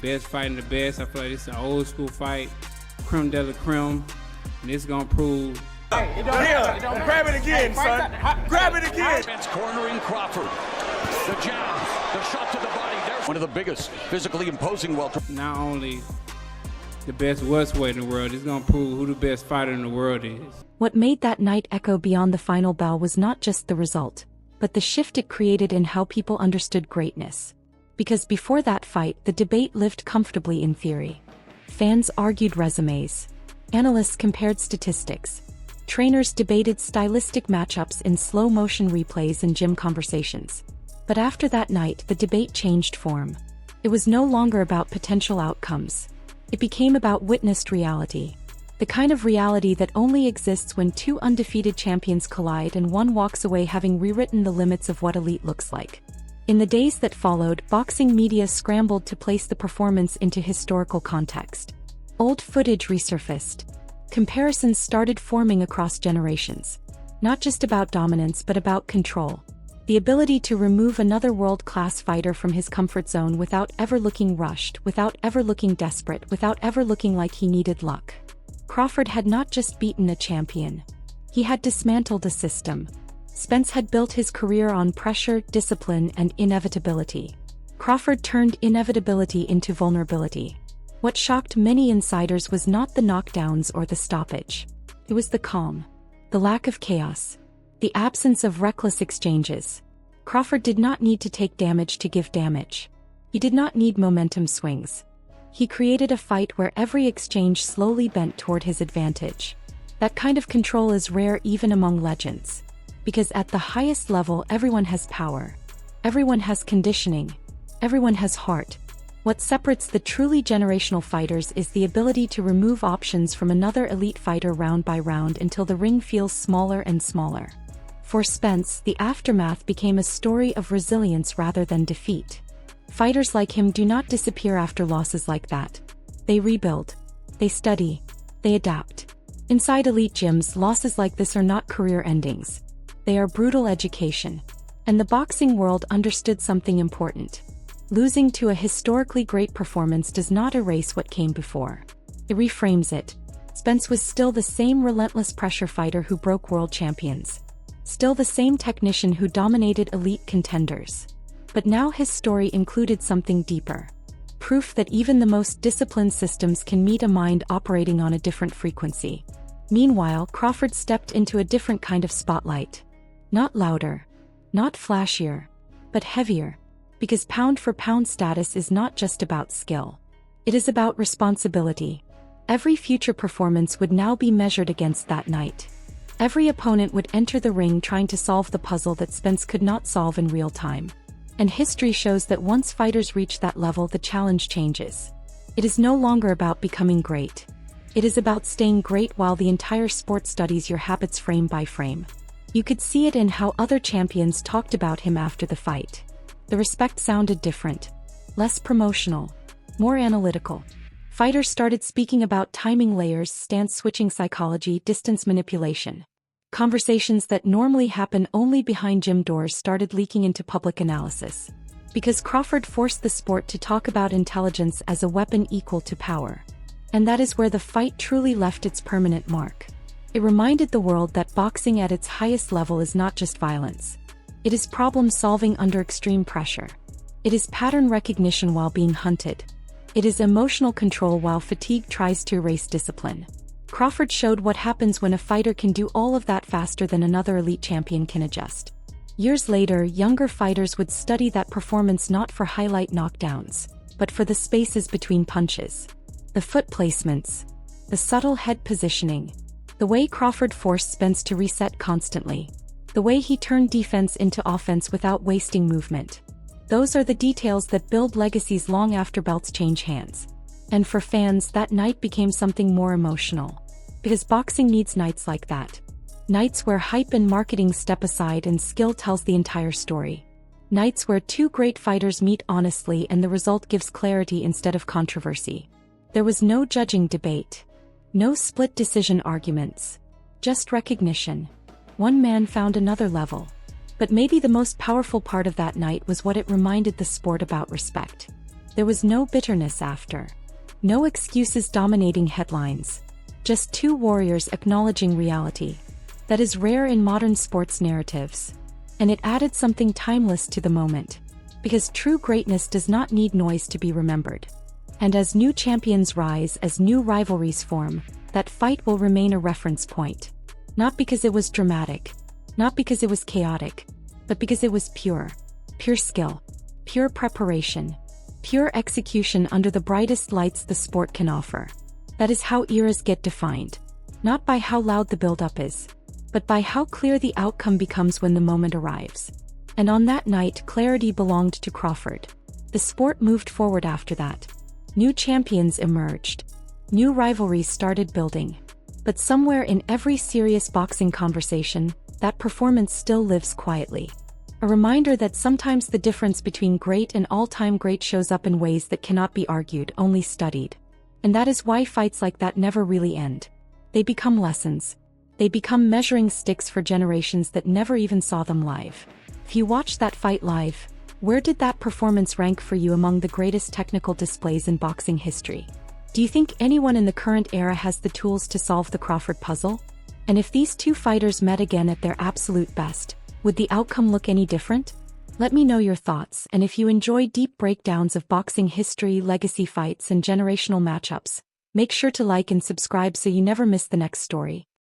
Best fighting the best. I feel like this is an old school fight. Creme de la creme. And it's going to prove. Hey, grab it again, son. Grab it again. Spence cornering Crawford. The jab, the shot to the body. There's one of the biggest physically imposing welterweights. Not only the best welterweight in the world, it's going to prove who the best fighter in the world is. What made that night echo beyond the final bell was not just the result, but the shift it created in how people understood greatness. Because before that fight, the debate lived comfortably in theory. Fans argued résumés. Analysts compared statistics. Trainers debated stylistic matchups in slow-motion replays and gym conversations. But after that night, the debate changed form. It was no longer about potential outcomes. It became about witnessed reality. The kind of reality that only exists when two undefeated champions collide and one walks away having rewritten the limits of what elite looks like. In the days that followed, boxing media scrambled to place the performance into historical context. Old footage resurfaced. Comparisons started forming across generations. Not just about dominance but about control. The ability to remove another world-class fighter from his comfort zone without ever looking rushed, without ever looking desperate, without ever looking like he needed luck. Crawford had not just beaten a champion. He had dismantled a system. Spence had built his career on pressure, discipline, and inevitability. Crawford turned inevitability into vulnerability. What shocked many insiders was not the knockdowns or the stoppage. It was the calm. The lack of chaos. The absence of reckless exchanges. Crawford did not need to take damage to give damage. He did not need momentum swings. He created a fight where every exchange slowly bent toward his advantage. That kind of control is rare even among legends. Because at the highest level everyone has power. Everyone has conditioning. Everyone has heart. What separates the truly generational fighters is the ability to remove options from another elite fighter round by round until the ring feels smaller and smaller. For Spence, the aftermath became a story of resilience rather than defeat. Fighters like him do not disappear after losses like that. They rebuild. They study. They adapt. Inside elite gyms, losses like this are not career endings. They are brutal education. And the boxing world understood something important. Losing to a historically great performance does not erase what came before. It reframes it. Spence was still the same relentless pressure fighter who broke world champions. Still the same technician who dominated elite contenders. But now his story included something deeper. Proof that even the most disciplined systems can meet a mind operating on a different frequency. Meanwhile, Crawford stepped into a different kind of spotlight. Not louder. Not flashier. But heavier. Because pound-for-pound status is not just about skill. It is about responsibility. Every future performance would now be measured against that night. Every opponent would enter the ring trying to solve the puzzle that Spence could not solve in real time. And history shows that once fighters reach that level, the challenge changes. It is no longer about becoming great. It is about staying great while the entire sport studies your habits frame by frame. You could see it in how other champions talked about him after the fight. The respect sounded different. Less promotional. More analytical. Fighters started speaking about timing layers, stance-switching psychology, distance manipulation. Conversations that normally happen only behind gym doors started leaking into public analysis. Because Crawford forced the sport to talk about intelligence as a weapon equal to power. And that is where the fight truly left its permanent mark. It reminded the world that boxing at its highest level is not just violence. It is problem-solving under extreme pressure. It is pattern recognition while being hunted. It is emotional control while fatigue tries to erase discipline. Crawford showed what happens when a fighter can do all of that faster than another elite champion can adjust. Years later, younger fighters would study that performance not for highlight knockdowns, but for the spaces between punches. The foot placements. The subtle head positioning. The way Crawford forced Spence to reset constantly. The way he turned defense into offense without wasting movement. Those are the details that build legacies long after belts change hands. And for fans, that night became something more emotional. Because boxing needs nights like that. Nights where hype and marketing step aside and skill tells the entire story. Nights where two great fighters meet honestly and the result gives clarity instead of controversy. There was no judging debate. No split decision arguments. Just recognition. One man found another level. But maybe the most powerful part of that night was what it reminded the sport about respect. There was no bitterness after. No excuses dominating headlines. Just two warriors acknowledging reality. That is rare in modern sports narratives. And it added something timeless to the moment. Because true greatness does not need noise to be remembered. And as new champions rise, as new rivalries form, that fight will remain a reference point. Not because it was dramatic. Not because it was chaotic. But because it was pure. Pure skill. Pure preparation. Pure execution under the brightest lights the sport can offer. That is how eras get defined. Not by how loud the build-up is, but by how clear the outcome becomes when the moment arrives. And on that night, clarity belonged to Crawford. The sport moved forward after that. New champions emerged. New rivalries started building. But somewhere in every serious boxing conversation, that performance still lives quietly. A reminder that sometimes the difference between great and all-time great shows up in ways that cannot be argued, only studied. And that is why fights like that never really end. They become lessons. They become measuring sticks for generations that never even saw them live. If you watched that fight live, where did that performance rank for you among the greatest technical displays in boxing history? Do you think anyone in the current era has the tools to solve the Crawford puzzle? And if these two fighters met again at their absolute best, would the outcome look any different? Let me know your thoughts, and if you enjoy deep breakdowns of boxing history, legacy fights, and generational matchups, make sure to like and subscribe so you never miss the next story.